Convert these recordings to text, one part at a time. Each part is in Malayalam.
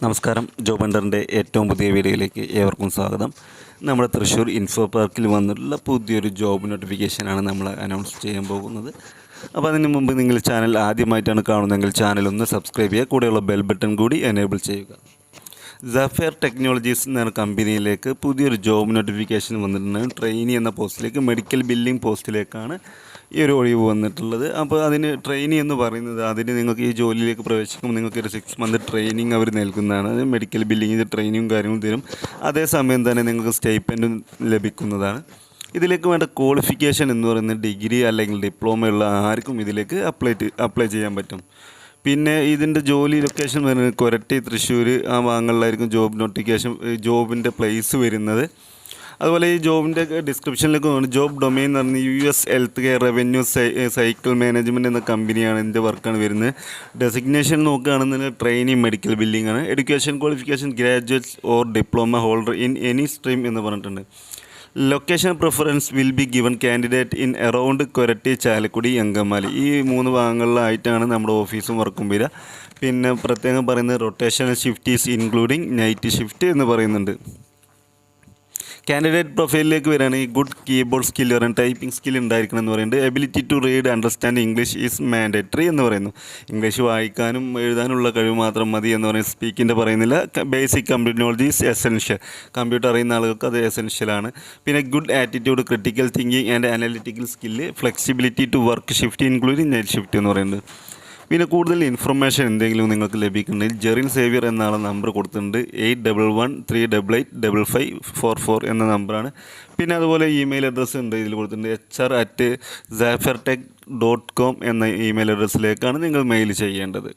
നമസ്കാരം. ജോബ് ഹണ്ടറിൻ്റെ ഏറ്റവും പുതിയ വീഡിയോയിലേക്ക് ഏവർക്കും സ്വാഗതം. നമ്മുടെ തൃശ്ശൂർ ഇൻഫോ പാർക്കിൽ വന്നിട്ടുള്ള പുതിയൊരു ജോബ് നോട്ടിഫിക്കേഷനാണ് നമ്മൾ അനൗൺസ് ചെയ്യാൻ പോകുന്നത്. അപ്പോൾ അതിന് മുമ്പ് നിങ്ങൾ ചാനൽ ആദ്യമായിട്ടാണ് കാണുന്നതെങ്കിൽ ചാനൽ ഒന്ന് സബ്സ്ക്രൈബ് ചെയ്യുക, കൂടെയുള്ള ബെൽ ബട്ടൺ കൂടി എനേബിൾ ചെയ്യുക. സഫയർ ടെക്നോളജീസ് എന്ന കമ്പനിയിലേക്ക് പുതിയൊരു ജോബ് നോട്ടിഫിക്കേഷൻ വന്നിട്ടുണ്ട്. ട്രെയിനി എന്ന പോസ്റ്റിലേക്ക്, മെഡിക്കൽ ബില്ലിംഗ് പോസ്റ്റിലേക്കാണ് ഈ ഒരു ഒഴിവ് വന്നിട്ടുള്ളത്. അപ്പോൾ അതിന് ട്രെയിനി എന്ന് പറയുന്നത്, അതിന് നിങ്ങൾക്ക് ഈ ജോലിയിലേക്ക് പ്രവേശിക്കുമ്പോൾ നിങ്ങൾക്ക് ഒരു 6 മന്ത് ട്രെയിനിങ് അവർ നൽകുന്നതാണ്. അത് മെഡിക്കൽ ബില്ലിങ്ങിൻ്റെ ട്രെയിനിങ്ങും കാര്യങ്ങളും തരും. അതേസമയം തന്നെ നിങ്ങൾക്ക് സ്റ്റൈപ്പൻഡും ലഭിക്കുന്നതാണ്. ഇതിലേക്ക് വേണ്ട ക്വാളിഫിക്കേഷൻ എന്ന് പറയുന്നത് ഡിഗ്രി അല്ലെങ്കിൽ ഡിപ്ലോമ ഉള്ള ആർക്കും ഇതിലേക്ക് അപ്ലൈ ചെയ്യാൻ പറ്റും. പിന്നെ ഇതിൻ്റെ ജോലി ലൊക്കേഷൻ വരുന്നത് കൊരട്ടി, തൃശ്ശൂർ ആ ഭാഗങ്ങളിലായിരിക്കും ജോബിൻ്റെ പ്ലേസ് വരുന്നത്. അതുപോലെ ഈ ജോബിൻ്റെ ഡിസ്ക്രിപ്ഷനിലേക്ക് പോകുന്നത് ജോബ് ഡൊമെയിൻ എന്ന് പറഞ്ഞാൽ US health care revenue cycle management എന്ന കമ്പനിയാണ് ഇതിൻ്റെ വർക്കാണ് വരുന്നത്. ഡെസിഗ്നേഷൻ നോക്കുകയാണെന്നുണ്ടെങ്കിൽ ട്രെയിനിങ് മെഡിക്കൽ ബില്ലിംഗ് ആണ്. Education qualification graduates or diploma holder in any stream എന്ന് പറഞ്ഞിട്ടുണ്ട്. Location preference will be given candidate in around Koratty, Chalakudy, Angamaly ഈ 3 ഭാഗങ്ങളിലായിട്ടാണ് നമ്മുടെ ഓഫീസും വർക്കും വരിക. പിന്നെ പ്രത്യേകം പറയുന്നത് rotational shift is including night shift എന്ന് പറയുന്നുണ്ട്. കാൻഡിഡേറ്റ് പ്രൊഫൈലിലേക്ക് വരികയാണെങ്കിൽ ഗുഡ് കീബോർഡ് സ്കിൽ പറയുന്നത് ടൈപ്പിംഗ് സ്കിൽ ഉണ്ടായിരിക്കണം എന്ന് പറയുന്നത്. Ability to read understand English is mandatory എന്ന് പറയുന്നു. ഇംഗ്ലീഷ് വായിക്കാനും എഴുതാനുള്ള കഴിവ് മാത്രം മതി എന്ന് പറയുന്നത്. സ്പീക്കിൻ്റെ പറയുന്നില്ല. Basic computer knowledge is essential. Computer അറിയുന്ന ആളുകൾക്ക് അത് എസെൻഷ്യലാണ്. പിന്നെ good attitude, critical thinking and analytical skill, flexibility to work shift including night shift എന്ന് പറയുന്നത്. പിന്നെ കൂടുതൽ ഇൻഫർമേഷൻ എന്തെങ്കിലും നിങ്ങൾക്ക് ലഭിക്കുന്നുണ്ടെങ്കിൽ ജെറിൻ സേവിയർ എന്നാണ് നമ്പർ കൊടുത്തിട്ടുണ്ട്. 8113885544 എന്ന നമ്പറാണ്. പിന്നെ അതുപോലെ ഇമെയിൽ അഡ്രസ്സ് ഉണ്ട് ഇതിൽ കൊടുത്തിട്ടുണ്ട്. hr@zafertech.com എന്ന ഇമെയിൽ അഡ്രസ്സിലേക്കാണ് നിങ്ങൾ മെയിൽ ചെയ്യേണ്ടത്.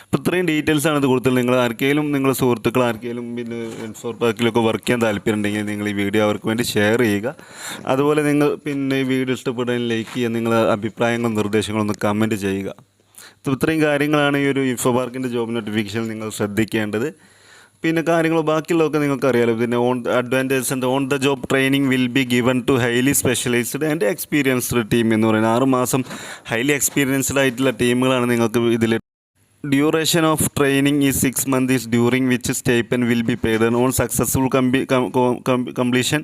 അപ്പോൾ ഇത്രയും ഡീറ്റെയിൽസാണ് ഇത് കൊടുത്തിട്ടുള്ളത്. നിങ്ങൾ ആർക്കെങ്കിലും, നിങ്ങളുടെ സുഹൃത്തുക്കൾ ആർക്കെങ്കിലും പിന്നെ ഇൻഫോ പാർക്കിലൊക്കെ വർക്ക് ചെയ്യാൻ താല്പര്യമുണ്ടെങ്കിൽ നിങ്ങൾ ഈ വീഡിയോ അവർക്ക് വേണ്ടി ഷെയർ ചെയ്യുക. അതുപോലെ നിങ്ങൾ പിന്നെ ഈ വീഡിയോ ഇഷ്ടപ്പെടാൻ ലൈക്ക് ചെയ്യുക. നിങ്ങളുടെ അഭിപ്രായങ്ങളും നിർദ്ദേശങ്ങളും ഒന്ന് കമൻറ്റ് ചെയ്യുക. ഇത്രയും കാര്യങ്ങളാണ് ഈ ഒരു ഇൻഫോ പാർക്കിൻ്റെ ജോബ് നോട്ടിഫിക്കേഷനിൽ നിങ്ങൾ ശ്രദ്ധിക്കേണ്ടത്. പിന്നെ കാര്യങ്ങൾ ബാക്കിയുള്ളതൊക്കെ നിങ്ങൾക്ക് അറിയാലോ. പിന്നെ advantages and on the job training will be given to highly specialised and experienced team എന്ന് പറയുന്നത് 6 മാസം ഹൈലി എക്സ്പീരിയൻസ്ഡ് ആയിട്ടുള്ള ടീമുകളാണ് നിങ്ങൾക്ക് ഇതിൽ. Duration of training is 6 months during which stipend will be paid on successful completion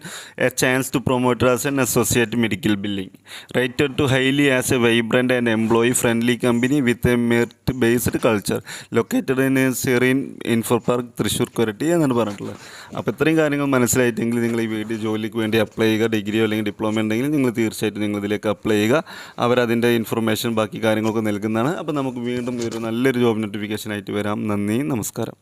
a chance to promote as an associate medical billing. Rated to highly as a vibrant and employee friendly company with a merit based culture located in Serene Info Park, Thrissur, Koratty എന്നാണ് പറഞ്ഞിട്ടുള്ളത്. അപ്പോൾ ഇത്രയും കാര്യങ്ങൾ മനസ്സിലായിട്ടെങ്കിൽ നിങ്ങൾ ഈ വീഡിയോ ജോലിക്ക് വേണ്ടി അപ്ലൈ ചെയ്യുക. ഡിഗ്രിയോ അല്ലെങ്കിൽ ഡിപ്ലോമ ഉണ്ടെങ്കിൽ നിങ്ങൾ തീർച്ചയായിട്ടും നിങ്ങൾ ഇതിലേക്ക് അപ്ലൈ ചെയ്യുക. അവരതിൻ്റെ ഇൻഫർമേഷൻ ബാക്കി കാര്യങ്ങളൊക്കെ നൽകുന്നതാണ്. അപ്പോൾ നമുക്ക് വീണ്ടും ഒരു നല്ലൊരു ജോബ് നോട്ടിഫിക്കേഷൻ ആയിട്ട് വരാം. നന്ദി, നമസ്കാരം.